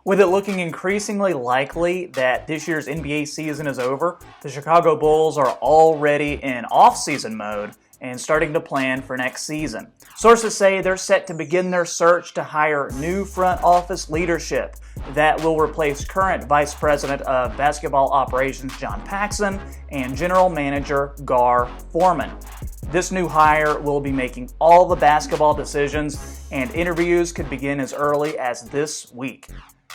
With it looking increasingly likely that this year's NBA season is over, the Chicago Bulls are already in off-season mode and starting to plan for next season. Sources say they're set to begin their search to hire new front office leadership that will replace current Vice President of Basketball Operations John Paxson and General Manager Forman. This new hire will be making all the basketball decisions, and interviews could begin as early as this week.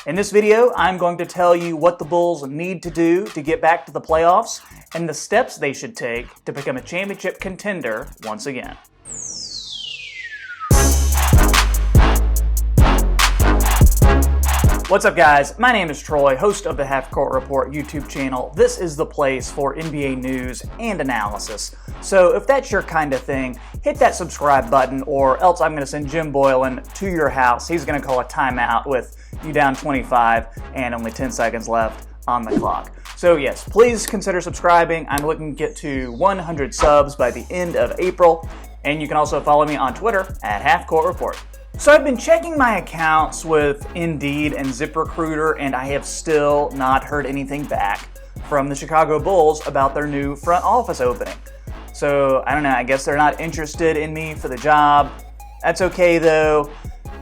In this video, I'm going to tell you what the Bulls need to do to get back to the playoffs and the steps they should take to become a championship contender once again. What's up, guys? My name is Troy, host of the Half Court Report YouTube channel. This is the place for NBA news and analysis. So if that's your kind of thing, hit that subscribe button, or else I'm going to send Jim Boylen to your house. He's going to call a timeout with you down 25 and only 10 seconds left on the clock. So yes, please consider subscribing. I'm looking to get to 100 subs by the end of April. And you can also follow me on Twitter at Half Court Report. So I've been checking my accounts with Indeed and ZipRecruiter, and I have still not heard anything back from the Chicago Bulls about their new front office opening. So I don't know, I guess they're not interested in me for the job. That's okay though.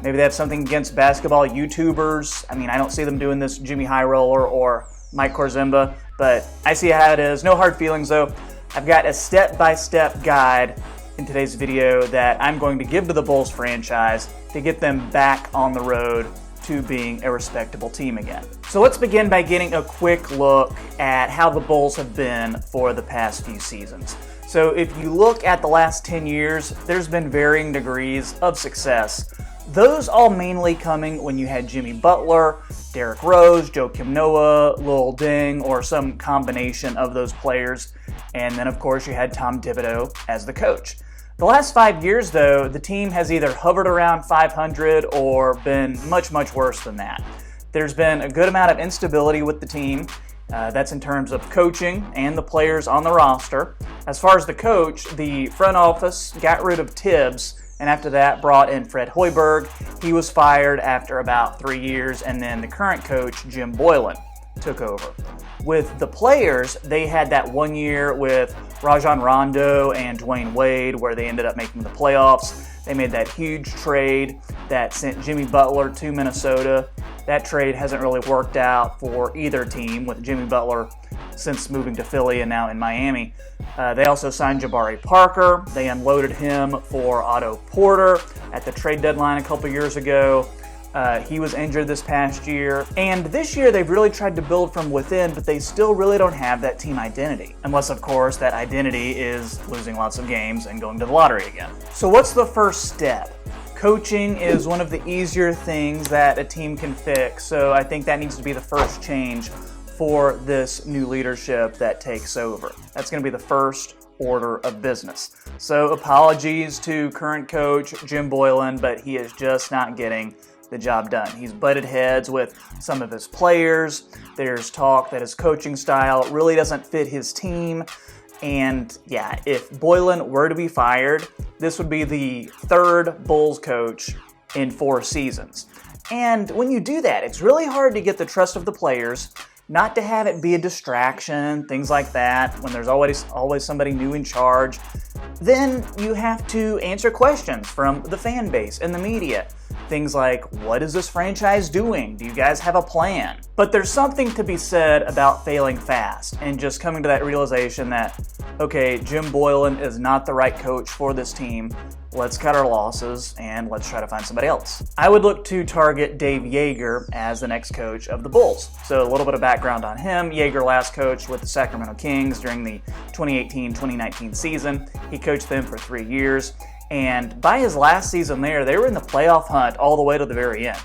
Maybe they have something against basketball YouTubers. I mean, I don't see them doing this Jimmy High Roller or Mike Korzimba, but I see how it is. No hard feelings though. I've got a step-by-step guide in today's video that I'm going to give to the Bulls franchise to get them back on the road to being a respectable team again. So let's begin by getting a quick look at how the Bulls have been for the past few seasons. So if you look at the last 10 years, there's been varying degrees of success. Those all mainly coming when you had Jimmy Butler, Derrick Rose, Joakim Noah, Lil Deng, or some combination of those players. And then of course you had Tom Thibodeau as the coach. The last 5 years, though, the team has either hovered around 500 or been much, much worse than that. There's been a good amount of instability with the team. That's in terms of coaching and the players on the roster. As far as the coach, the front office got rid of Tibbs, and after that brought in Fred Hoiberg. He was fired after about 3 years, and then the current coach, Jim Boylen, took over. With the players, they had that 1 year with Rajon Rondo and Dwayne Wade where they ended up making the playoffs. They made that huge trade that sent Jimmy Butler to Minnesota. That trade hasn't really worked out for either team, with Jimmy Butler since moving to Philly and now in Miami. They also signed Jabari Parker. They unloaded him for Otto Porter at the trade deadline a couple years ago. He was injured this past year, and this year they've really tried to build from within, but they still really don't have that team identity. Unless, of course, that identity is losing lots of games and going to the lottery again. So what's the first step? Coaching is one of the easier things that a team can fix, so I think that needs to be the first change for this new leadership that takes over. That's going to be the first order of business. So apologies to current coach Jim Boylen, but he is just not getting the job done. He's butted heads with some of his players. There's talk that his coaching style really doesn't fit his team. And yeah, if Boylen were to be fired, this would be the third Bulls coach in 4 seasons. And when you do that, it's really hard to get the trust of the players, not to have it be a distraction, things like that, when there's always somebody new in charge. Then you have to answer questions from the fan base and the media. Things like, what is this franchise doing? Do you guys have a plan? But there's something to be said about failing fast and just coming to that realization that, okay, Jim Boylen is not the right coach for this team. Let's cut our losses and let's try to find somebody else. I would look to target Dave Joeger as the next coach of the Bulls. So a little bit of background on him. Joeger last coached with the Sacramento Kings during the 2018-2019 season. He coached them for 3 years. And by his last season there, they were in the playoff hunt all the way to the very end.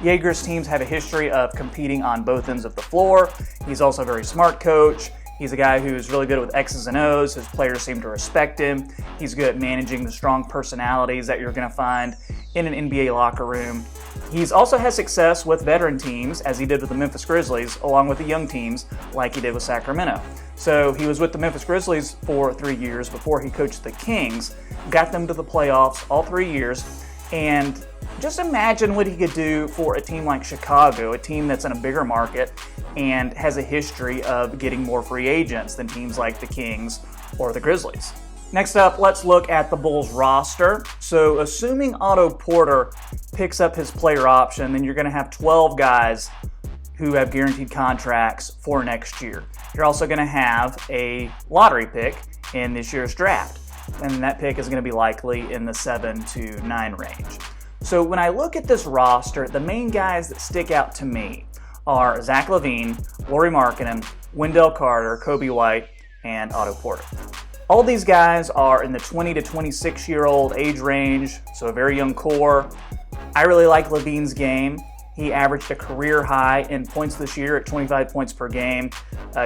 Joeger's teams have a history of competing on both ends of the floor. He's also a very smart coach. He's a guy who's really good with X's and O's. His players seem to respect him. He's good at managing the strong personalities that you're going to find in an NBA locker room. He's also had success with veteran teams, as he did with the Memphis Grizzlies, along with the young teams like he did with Sacramento. So he was with the Memphis Grizzlies for 3 years before he coached the Kings, got them to the playoffs all 3 years, And just imagine what he could do for a team like Chicago, a team that's in a bigger market and has a history of getting more free agents than teams like the Kings or the Grizzlies. Next up, let's look at the Bulls roster. So assuming Otto Porter picks up his player option, then you're going to have 12 guys who have guaranteed contracts for next year. You're also going to have a lottery pick in this year's draft, and that pick is going to be likely in the 7 to 9 range. So when I look at this roster, the main guys that stick out to me are Zach LaVine, Lauri Markkanen, Wendell Carter, Coby White, and Otto Porter. All these guys are in the 20 to 26-year-old age range, so a very young core. I really like LaVine's game. He averaged a career high in points this year at 25 points per game.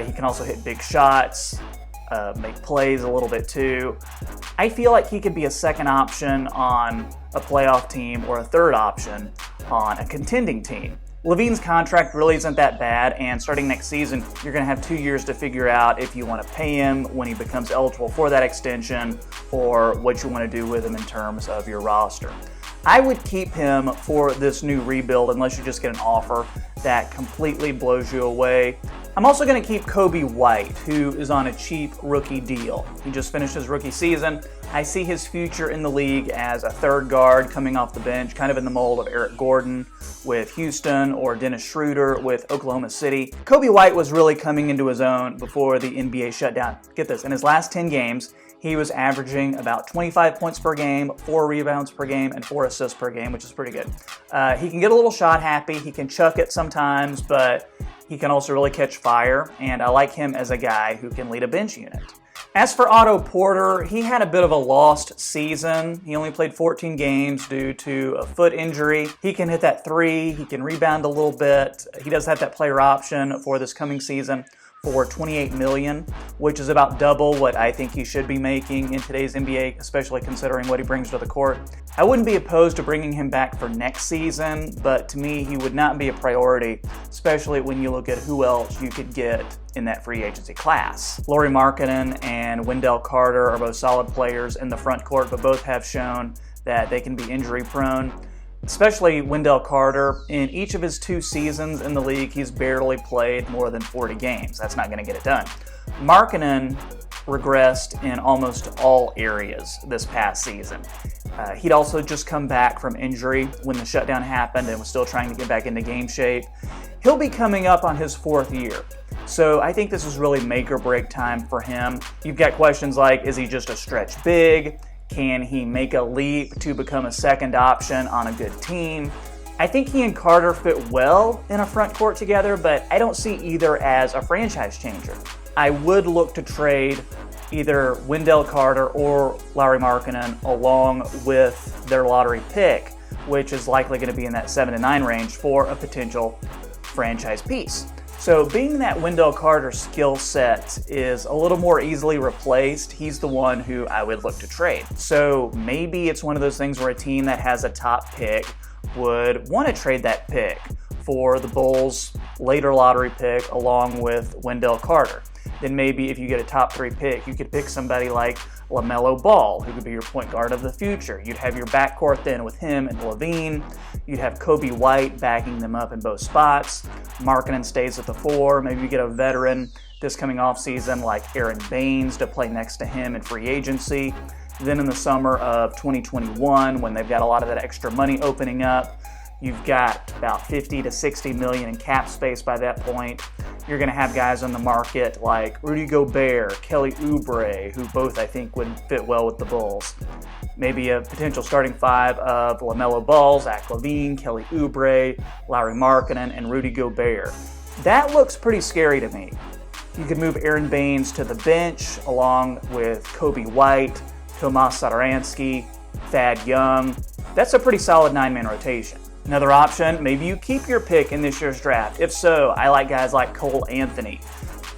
He can also hit big shots, make plays a little bit too. I feel like he could be a second option on a playoff team or a third option on a contending team. LaVine's contract really isn't that bad, and starting next season, you're going to have 2 years to figure out if you want to pay him when he becomes eligible for that extension or what you want to do with him in terms of your roster. I would keep him for this new rebuild unless you just get an offer that completely blows you away. I'm also going to keep Coby White, who is on a cheap rookie deal. He just finished his rookie season. I see his future in the league as a third guard coming off the bench, kind of in the mold of Eric Gordon with Houston or Dennis Schroeder with Oklahoma City. Coby White was really coming into his own before the NBA shut down. Get this, in his last 10 games, he was averaging about 25 points per game, 4 rebounds per game, and 4 assists per game, which is pretty good. He can get a little shot happy. He can chuck it sometimes, but he can also really catch fire, and I like him as a guy who can lead a bench unit. As for Otto Porter, he had a bit of a lost season. He only played 14 games due to a foot injury. He can hit that three. He can rebound a little bit. He does have that player option for this coming season for $28 million, which is about double what I think he should be making in today's NBA, especially considering what he brings to the court. I wouldn't be opposed to bringing him back for next season, but to me, he would not be a priority, especially when you look at who else you could get in that free agency class. Lauri Markkanen and Wendell Carter are both solid players in the front court, but both have shown that they can be injury prone. Especially Wendell Carter. In each of his 2 seasons in the league, he's barely played more than 40 games. That's not going to get it done. Markkanen regressed in almost all areas this past season. He'd also just come back from injury when the shutdown happened and was still trying to get back into game shape. He'll be coming up on his 4th year. So I think this is really make or break time for him. You've got questions like, is he just a stretch big? Can he make a leap to become a second option on a good team? I think he and Carter fit well in a front court together, but I don't see either as a franchise changer. I would look to trade either Wendell Carter or Lauri Markkanen along with their lottery pick, which is likely going to be in that 7 to 9 range for a potential franchise piece. So being that Wendell Carter's skill set is a little more easily replaced, he's the one who I would look to trade. So maybe it's one of those things where a team that has a top pick would want to trade that pick for the Bulls' later lottery pick along with Wendell Carter. Then maybe if you get a top 3 pick, you could pick somebody like LaMelo Ball, who could be your point guard of the future. You'd have your backcourt then with him and LaVine. You'd have Coby White backing them up in both spots. Markkanen stays at the 4. Maybe you get a veteran this coming offseason like Aaron Baines to play next to him in free agency. Then in the summer of 2021, when they've got a lot of that extra money opening up, you've got about 50 to 60 million in cap space by that point. You're going to have guys on the market like Rudy Gobert, Kelly Oubre, who both I think would fit well with the Bulls. Maybe a potential starting 5 of LaMelo Ball, Zach LaVine, Kelly Oubre, Lauri Markkanen, and Rudy Gobert. That looks pretty scary to me. You could move Aaron Baines to the bench along with Coby White, Tomas Satoransky, Thad Young. That's a pretty solid 9-man rotation. Another option, maybe you keep your pick in this year's draft. If so, I like guys like Cole Anthony.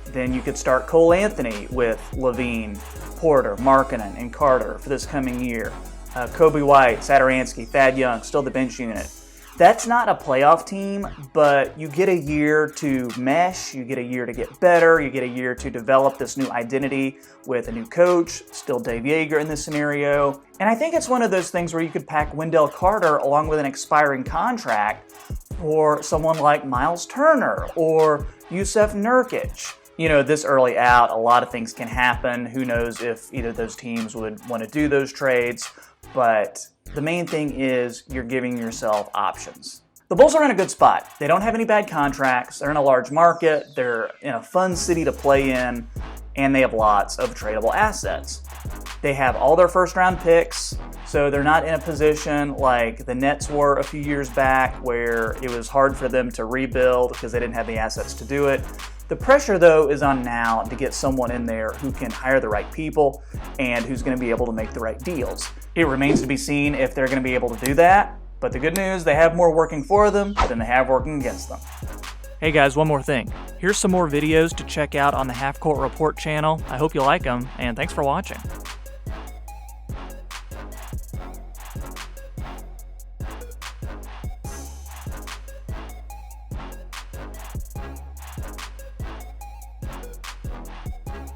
Then you could start Cole Anthony with LaVine, Porter, Markkanen, and Carter for this coming year. Coby White, Satoransky, Thad Young, still the bench unit. That's not a playoff team, but you get a year to mesh, you get a year to get better, you get a year to develop this new identity with a new coach, still Dave Joeger in this scenario. And I think it's one of those things where you could pack Wendell Carter along with an expiring contract for someone like Miles Turner or Jusuf Nurkic. You know, this early out, a lot of things can happen. Who knows if either of those teams would want to do those trades, but the main thing is you're giving yourself options. The Bulls are in a good spot. They don't have any bad contracts. They're in a large market. They're in a fun city to play in, and they have lots of tradable assets. They have all their first-round picks, so they're not in a position like the Nets were a few years back where it was hard for them to rebuild because they didn't have the assets to do it. The pressure, though, is on now to get someone in there who can hire the right people and who's going to be able to make the right deals. It remains to be seen if they're going to be able to do that, but the good news, they have more working for them than they have working against them. Hey guys, one more thing. Here's some more videos to check out on the Half Court Report channel. I hope you like them, and thanks for watching.